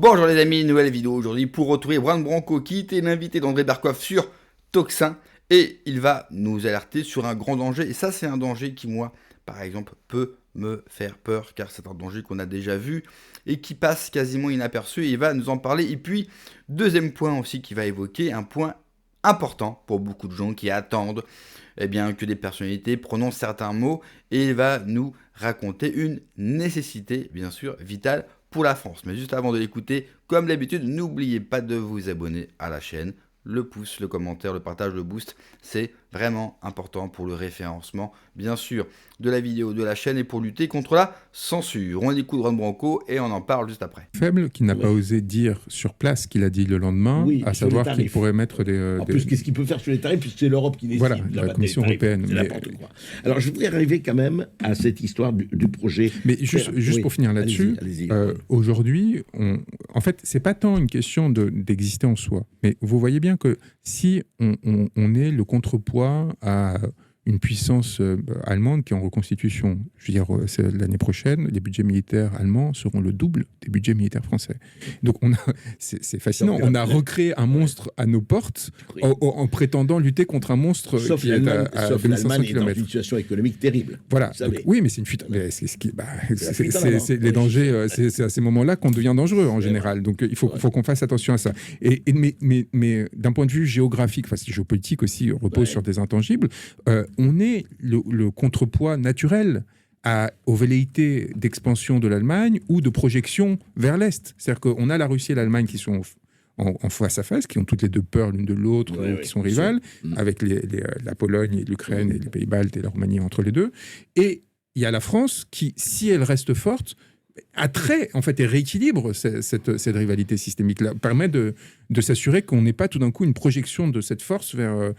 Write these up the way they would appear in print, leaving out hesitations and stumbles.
Bonjour les amis, nouvelle vidéo aujourd'hui pour retrouver Juan Branco qui était l'invité d'André Berkoff sur Toxin et il va nous alerter sur un grand danger et ça c'est un danger qui moi par exemple peut me faire peur car c'est un danger qu'on a déjà vu et qui passe quasiment inaperçu et il va nous en parler. Et puis deuxième point aussi qu'il va évoquer, un point important pour beaucoup de gens qui attendent que des personnalités prononcent certains mots et il va nous raconter une nécessité bien sûr vitale pour la France. Mais juste avant de l'écouter, comme d'habitude, n'oubliez pas de vous abonner à la chaîne. Le pouce, le commentaire, le partage, le boost, c'est vraiment important pour le référencement, bien sûr, de la vidéo, de la chaîne et pour lutter contre la censure. On écoute Juan Branco et on en parle juste après. Faible qui n'a pas osé dire sur place ce qu'il a dit le lendemain, à savoir qu'il pourrait mettre des... En plus, qu'est-ce qu'il peut faire sur les tarifs, puisque c'est l'Europe qui décide. Voilà, la Commission européenne. C'est n'importe quoi. Alors, je voudrais arriver quand même à cette histoire du projet. Mais juste pour finir là-dessus, aujourd'hui, en fait, c'est pas tant une question d'exister en soi, mais vous voyez bien que si on est le contrepoids à une puissance allemande qui est en reconstitution. Je veux dire, l'année prochaine, les budgets militaires allemands seront le double des budgets militaires français. Donc, c'est fascinant. On a recréé un monstre à nos portes en prétendant lutter contre un monstre qui est à 2500 km. Est dans une situation économique terrible. Voilà. Donc, oui, mais c'est une fuite. C'est les dangers. C'est à ces moments-là qu'on devient dangereux en général. Donc, il faut qu'on fasse attention à ça. Mais d'un point de vue géographique, géopolitique aussi, repose sur des intangibles. On est le contrepoids naturel aux velléités d'expansion de l'Allemagne ou de projection vers l'Est. C'est-à-dire qu'on a la Russie et l'Allemagne qui sont en face à face, qui ont toutes les deux peur l'une de l'autre, qui sont rivales, avec la Pologne et l'Ukraine et les Pays-Baltes et la Roumanie entre les deux. Et il y a la France qui, si elle reste forte, attrait en fait et rééquilibre cette rivalité systémique-là, permet de s'assurer qu'on n'ait pas tout d'un coup une projection de cette force vers...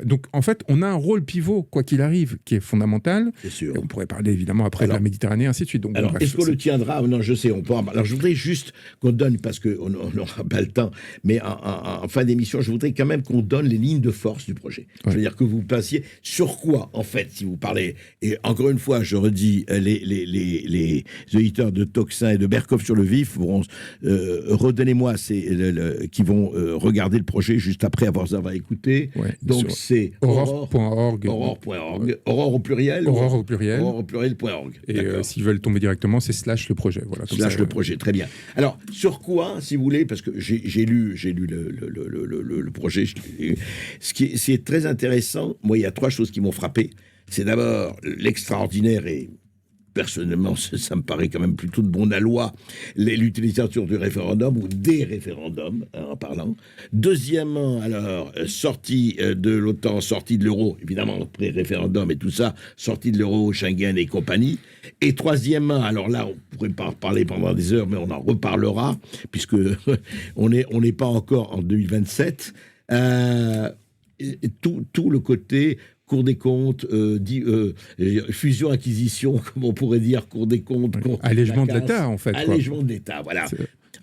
Donc en fait, on a un rôle pivot, quoi qu'il arrive, qui est fondamental. C'est sûr. Et on pourrait parler évidemment après de la Méditerranée, ainsi de suite. Donc, alors, est-ce qu'on le tiendra? Non, je sais, on peut. Alors je voudrais juste qu'on donne, parce qu'on n'aura pas le temps, mais en fin d'émission, je voudrais quand même qu'on donne les lignes de force du projet. Ouais. Je veux dire que vous passiez sur quoi, en fait, si vous parlez. Et encore une fois, je redis, les éditeurs de Toxin et de Berkoff sur le vif vont redonnez-moi qui vont regarder le projet juste après avoir écouté. Ouais, donc c'est aurore.org. Aurore au pluriel. Aurore au pluriel. Aurore au pluriel.org. Et s'ils veulent tomber directement, c'est / le projet. Voilà, / le projet, très bien. Alors, sur quoi, si vous voulez, parce que j'ai lu le projet, ce qui est très intéressant, moi, il y a 3 choses qui m'ont frappé. C'est d'abord l'extraordinaire et personnellement, ça me paraît quand même plutôt de bon aloi, l'utilisation du référendum ou des référendums, en parlant. Deuxièmement, alors, sortie de l'OTAN, sortie de l'euro, évidemment, après référendum et tout ça, sortie de l'euro, Schengen et compagnie. Et troisièmement, alors là, on pourrait pas en parler pendant des heures, mais on en reparlera, puisque on n'est pas encore en 2027. Tout le côté... Cour des comptes, fusion-acquisition, comme on pourrait dire, Cour des comptes... Allègement de l'État, en fait. Allègement de l'État, voilà.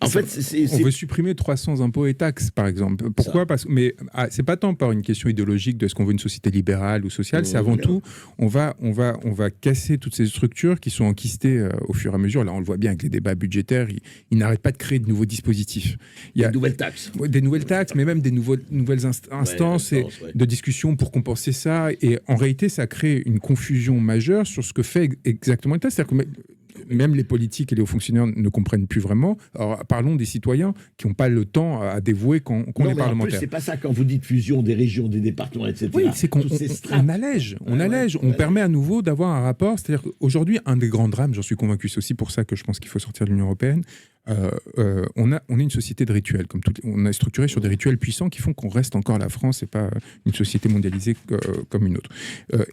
En fait, on veut supprimer 300 impôts et taxes, par exemple. Pourquoi ? Mais c'est pas tant par une question idéologique de est-ce qu'on veut une société libérale ou sociale, c'est avant tout, on va casser toutes ces structures qui sont enquistées au fur et à mesure. Là, on le voit bien avec les débats budgétaires, ils n'arrêtent pas de créer de nouveaux dispositifs. Il y a des nouvelles taxes. Des nouvelles taxes, mais même des nouvelles instances de discussion pour compenser ça. Et en réalité, ça crée une confusion majeure sur ce que fait exactement l'État. C'est-à-dire que même les politiques et les hauts fonctionnaires ne comprennent plus vraiment. Alors, parlons des citoyens qui n'ont pas le temps à dévouer qu'ont les parlementaires. En plus, c'est pas ça quand vous dites fusion des régions, des départements, etc. Oui, c'est qu'on allège. On permet à nouveau d'avoir un rapport. C'est-à-dire qu'aujourd'hui, un des grands drames, j'en suis convaincu, c'est aussi pour ça que je pense qu'il faut sortir de l'Union européenne, on est une société de rituels. On est structuré sur des rituels puissants qui font qu'on reste encore la France et pas une société mondialisée comme une autre.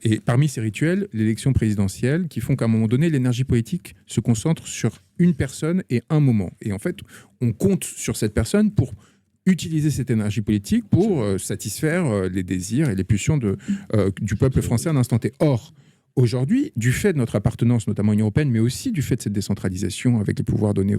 Et parmi ces rituels, l'élection présidentielle qui font qu'à un moment donné, l'énergie politique se concentre sur une personne et un moment. Et en fait, on compte sur cette personne pour utiliser cette énergie politique pour satisfaire les désirs et les pulsions du peuple français à un instant T. Or, aujourd'hui, du fait de notre appartenance, notamment à l'Union européenne, mais aussi du fait de cette décentralisation avec les pouvoirs donnés,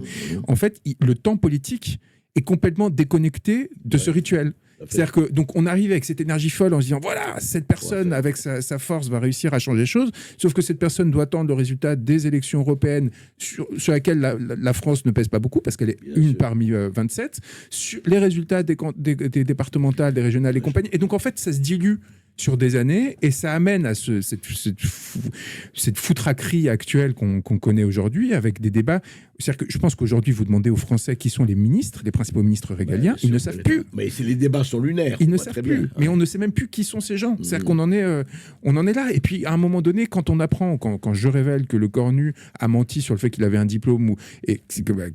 en fait, le temps politique est complètement déconnecté de ce rituel. C'est-à-dire que donc on arrive avec cette énergie folle en se disant voilà, cette personne avec sa force va réussir à changer les choses, sauf que cette personne doit attendre le résultat des élections européennes sur laquelle la France ne pèse pas beaucoup parce qu'elle est parmi 27, sur les résultats des départementales, des régionales et compagnie. Et donc en fait ça se dilue sur des années, et ça amène à cette foutraquerie actuelle qu'on connaît aujourd'hui, avec des débats. C'est-à-dire que je pense qu'aujourd'hui, vous demandez aux Français qui sont les ministres, les principaux ministres régaliens, ils ne savent plus. Mais c'est les débats sont lunaires. Ils ne savent plus. Mais on ne sait même plus qui sont ces gens. C'est-à-dire qu'on en est là. Et puis, à un moment donné, quand on apprend, quand je révèle que le cornu a menti sur le fait qu'il avait un diplôme et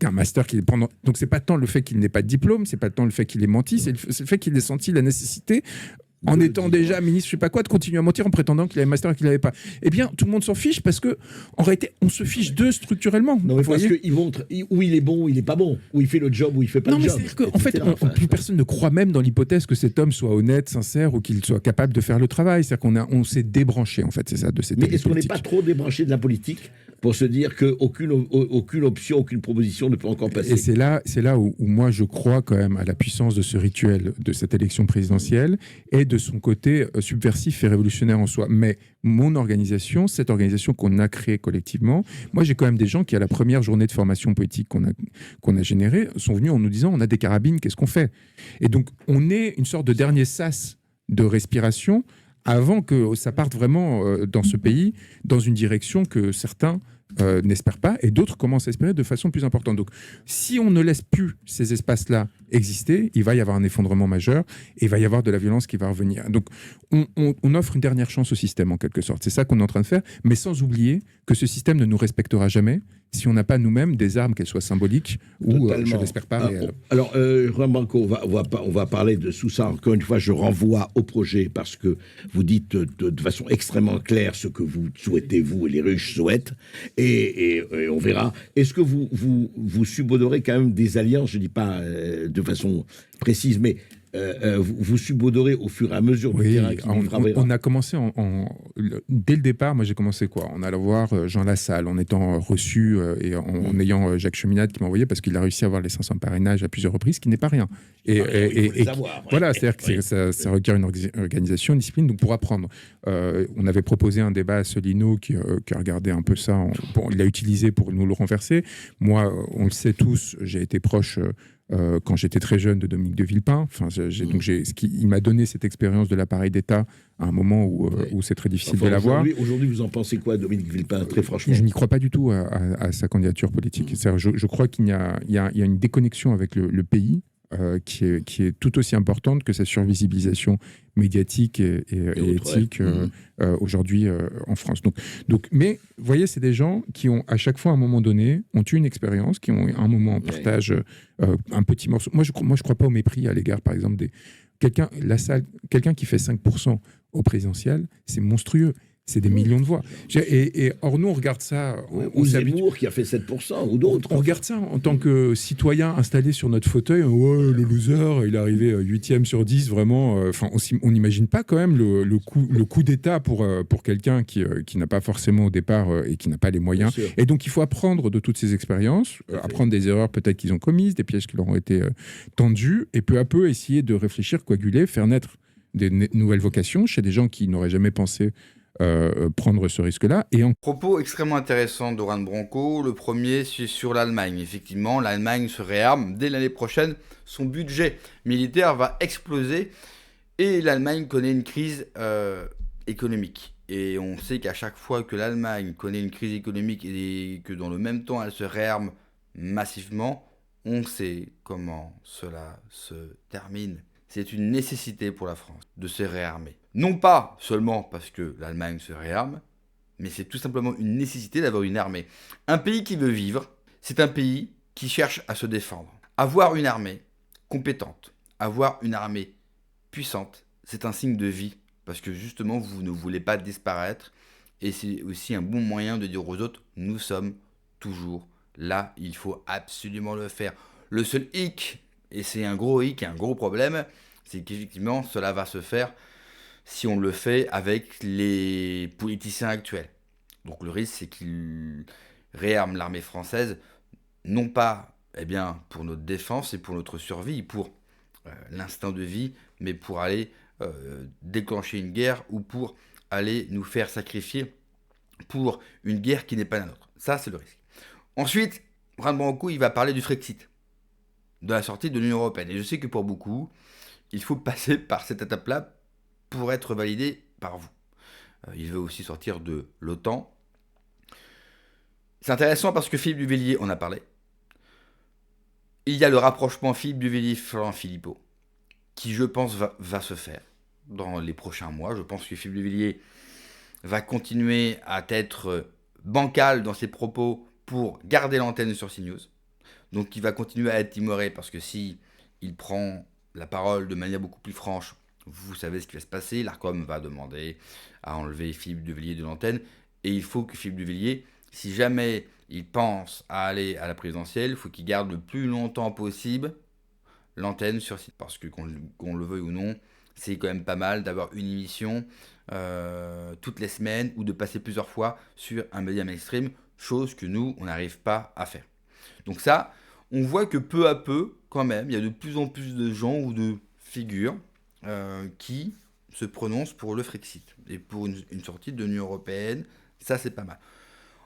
qu'un master qu'il est pendant. Donc, c'est pas tant le fait qu'il n'ait pas de diplôme, c'est pas tant le fait qu'il ait menti, c'est le fait qu'il ait senti la nécessité, en étant déjà ministre, je sais pas quoi, de continuer à mentir en prétendant qu'il avait un master et qu'il l'avait pas. Eh bien, tout le monde s'en fiche parce que, en réalité, on se fiche d'eux structurellement. Non, mais parce qu'il montre où il est bon, où il est pas bon, où il fait le job, où il fait pas le job. Non, mais c'est-à-dire qu'en fait, plus personne ne croit même dans l'hypothèse que cet homme soit honnête, sincère ou qu'il soit capable de faire le travail. C'est-à-dire qu'on s'est débranché, en fait, c'est ça, de cette Mais est-ce qu'on n'est pas trop débranché de la politique pour se dire qu'aucune option, aucune proposition ne peut encore passer? Et c'est là où moi je crois quand même à la puissance de ce rituel, de cette élection présidentielle et de son côté subversif et révolutionnaire en soi. Mais mon organisation, cette organisation qu'on a créée collectivement, moi j'ai quand même des gens qui à la première journée de formation politique qu'on a générée sont venus en nous disant on a des carabines, qu'est-ce qu'on fait? Et donc on est une sorte de dernier sas de respiration avant que ça parte vraiment dans ce pays, dans une direction que certains n'espèrent pas, et d'autres commencent à espérer de façon plus importante. Donc, si on ne laisse plus ces espaces-là exister, il va y avoir un effondrement majeur, et il va y avoir de la violence qui va revenir. Donc, on offre une dernière chance au système, en quelque sorte. C'est ça qu'on est en train de faire, mais sans oublier que ce système ne nous respectera jamais si on n'a pas nous-mêmes des armes, qu'elles soient symboliques ou, je l'espère pas, réelles. Alors, Juan Branco, on va parler de tout ça. Encore une fois, je renvoie au projet parce que vous dites de façon extrêmement claire ce que vous souhaitez, vous et les Russes souhaitent, et on verra. Est-ce que vous subodorez quand même des alliances, je ne dis pas de façon précise, mais vous subodorez au fur et à mesure du terrain qui vous travaillera. On a commencé dès le départ. Moi, j'ai commencé en allant voir Jean Lassalle, en étant reçu et en ayant Jacques Cheminade qui m'a envoyé parce qu'il a réussi à avoir les 500 parrainages à plusieurs reprises, ce qui n'est pas rien. Voilà, c'est-à-dire que ça requiert une organisation, une discipline. Donc pour apprendre, on avait proposé un débat à Solino qui a regardé un peu ça. Il l'a utilisé pour nous le renverser. Moi, on le sait tous, j'ai été proche. Quand j'étais très jeune de Dominique de Villepin. Il m'a donné cette expérience de l'appareil d'État à un moment où c'est très difficile de l'avoir. Aujourd'hui, vous en pensez quoi, Dominique Villepin, très franchement? Je n'y crois pas du tout à sa candidature politique. Je crois qu'il y a une déconnexion avec le pays qui est tout aussi importante que sa survisibilisation médiatique et éthique aujourd'hui en France. Mais vous voyez, c'est des gens qui ont à chaque fois à un moment donné ont eu une expérience, qui ont à un moment partagent un petit morceau. Moi je crois pas au mépris à l'égard, par exemple, quelqu'un qui fait 5% au présidentiel, c'est monstrueux. C'est des millions de voix. Or, nous, on regarde ça... Ou Zemmour qui a fait 7%, ou d'autres. On regarde ça en tant que citoyen installé sur notre fauteuil. Ouais, le loser, il est arrivé 8e sur 10, vraiment. On n'imagine pas quand même le coup d'État pour quelqu'un qui n'a pas forcément au départ et qui n'a pas les moyens. Et donc, il faut apprendre de toutes ces expériences, apprendre des erreurs peut-être qu'ils ont commises, des pièges qui leur ont été tendus, et peu à peu essayer de réfléchir, coaguler, faire naître des nouvelles vocations chez des gens qui n'auraient jamais pensé prendre ce risque-là. Propos extrêmement intéressants d'Oran Branco. Le premier, c'est sur l'Allemagne. Effectivement, l'Allemagne se réarme. Dès l'année prochaine, son budget militaire va exploser et l'Allemagne connaît une crise économique. Et on sait qu'à chaque fois que l'Allemagne connaît une crise économique et que dans le même temps, elle se réarme massivement, on sait comment cela se termine. C'est une nécessité pour la France de se réarmer. Non pas seulement parce que l'Allemagne se réarme, mais c'est tout simplement une nécessité d'avoir une armée. Un pays qui veut vivre, c'est un pays qui cherche à se défendre. Avoir une armée compétente, avoir une armée puissante, c'est un signe de vie, parce que justement, vous ne voulez pas disparaître, et c'est aussi un bon moyen de dire aux autres, nous sommes toujours là, il faut absolument le faire. Le seul hic, et c'est un gros hic, un gros problème, c'est qu'effectivement, cela va se faire si on le fait avec les politiciens actuels. Donc le risque, c'est qu'ils réarment l'armée française, non pas pour notre défense et pour notre survie, pour l'instinct de vie, mais pour aller déclencher une guerre ou pour aller nous faire sacrifier pour une guerre qui n'est pas la nôtre. Ça, c'est le risque. Ensuite, Juan Branco, il va parler du Frexit, de la sortie de l'Union européenne. Et je sais que pour beaucoup, il faut passer par cette étape-là pour être validé par vous. Il veut aussi sortir de l'OTAN. C'est intéressant parce que Philippe Duvillier en a parlé. Il y a le rapprochement Philippe Duvillier-Florent Philippot, qui, je pense, va se faire dans les prochains mois. Je pense que Philippe Duvillier va continuer à être bancal dans ses propos pour garder l'antenne sur CNews. Donc il va continuer à être timoré parce que si il prend la parole de manière beaucoup plus franche, vous savez ce qui va se passer. L'Arcom va demander à enlever Philippe Duvillier de l'antenne. Et il faut que Philippe Duvillier, si jamais il pense à aller à la présidentielle, il faut qu'il garde le plus longtemps possible l'antenne sur site. Parce que qu'on le veuille ou non, c'est quand même pas mal d'avoir une émission toutes les semaines ou de passer plusieurs fois sur un média mainstream, chose que nous, on n'arrive pas à faire. Donc ça, on voit que peu à peu, quand même, il y a de plus en plus de gens ou de figures qui se prononcent pour le Frexit et pour une sortie de l'Union européenne. Ça, c'est pas mal.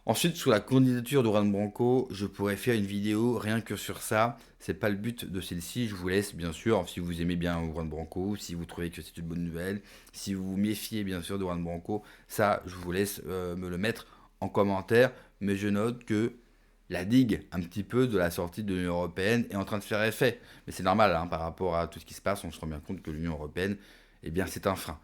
Ensuite, sur la candidature de Juan Branco, je pourrais faire une vidéo rien que sur ça. C'est pas le but de celle-ci. Je vous laisse, bien sûr, si vous aimez bien Juan Branco, si vous trouvez que c'est une bonne nouvelle, si vous vous méfiez, bien sûr, de Juan Branco, ça, je vous laisse me le mettre en commentaire. Mais je note que la digue, un petit peu, de la sortie de l'Union européenne est en train de faire effet. Mais c'est normal, hein, par rapport à tout ce qui se passe, on se rend bien compte que l'Union européenne, eh bien, c'est un frein.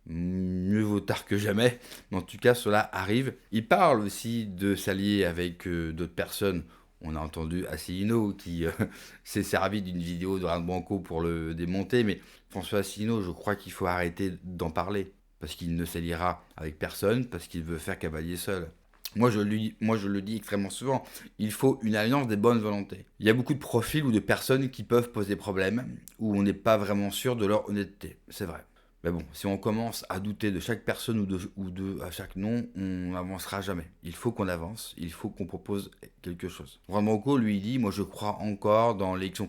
Mieux vaut tard que jamais, mais en tout cas cela arrive. Il parle aussi de s'allier avec d'autres personnes. On a entendu Asselineau qui s'est servi d'une vidéo de Juan Branco pour le démonter, mais François Asselineau, je crois qu'il faut arrêter d'en parler, parce qu'il ne s'alliera avec personne, parce qu'il veut faire cavalier seul. Moi je le dis extrêmement souvent, il faut une alliance des bonnes volontés. Il y a beaucoup de profils ou de personnes qui peuvent poser problème, où on n'est pas vraiment sûr de leur honnêteté, c'est vrai. Mais bon, si on commence à douter de chaque personne ou à chaque nom, on n'avancera jamais. Il faut qu'on avance, il faut qu'on propose quelque chose. Juan Branco, lui, il dit, moi je crois encore dans l'élection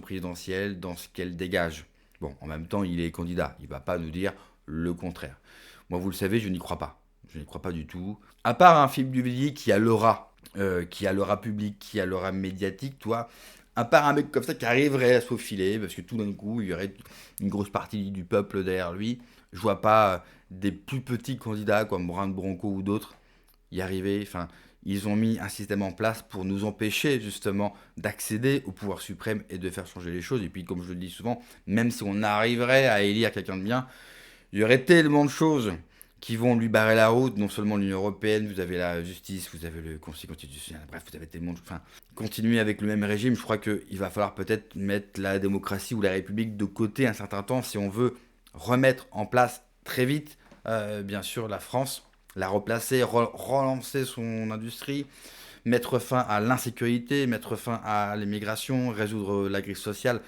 présidentielle, dans ce qu'elle dégage. Bon, en même temps, il est candidat, il ne va pas nous dire le contraire. Moi, vous le savez, je n'y crois pas. Je n'y crois pas du tout. À part un Philippe Duvillier qui a l'aura publique, qui a l'aura médiatique, toi... À part un mec comme ça qui arriverait à se faufiler, parce que tout d'un coup, il y aurait une grosse partie du peuple derrière lui. Je vois pas des plus petits candidats comme Juan Branco ou d'autres y arriver. Enfin, ils ont mis un système en place pour nous empêcher justement d'accéder au pouvoir suprême et de faire changer les choses. Et puis, comme je le dis souvent, même si on arriverait à élire quelqu'un de bien, il y aurait tellement de choses qui vont lui barrer la route, non seulement l'Union européenne, vous avez la justice, vous avez le Conseil constitutionnel, bref, vous avez tellement de... Enfin, continuer avec le même régime, je crois qu'il va falloir peut-être mettre la démocratie ou la République de côté un certain temps si on veut remettre en place très vite, bien sûr, la France, la replacer, relancer son industrie, mettre fin à l'insécurité, mettre fin à l'immigration, résoudre la crise sociale.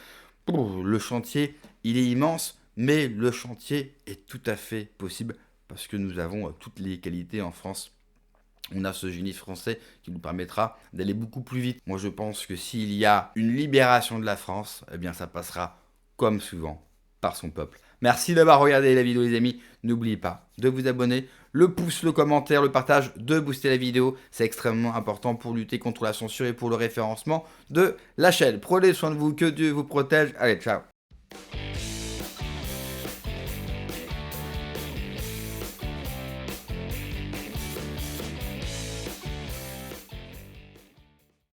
Le chantier, il est immense, mais le chantier est tout à fait possible parce que nous avons toutes les qualités en France. On a ce génie français qui nous permettra d'aller beaucoup plus vite. Moi, je pense que s'il y a une libération de la France, eh bien, ça passera, comme souvent, par son peuple. Merci d'avoir regardé la vidéo, les amis. N'oubliez pas de vous abonner, le pouce, le commentaire, le partage, de booster la vidéo. C'est extrêmement important pour lutter contre la censure et pour le référencement de la chaîne. Prenez soin de vous, que Dieu vous protège. Allez, ciao.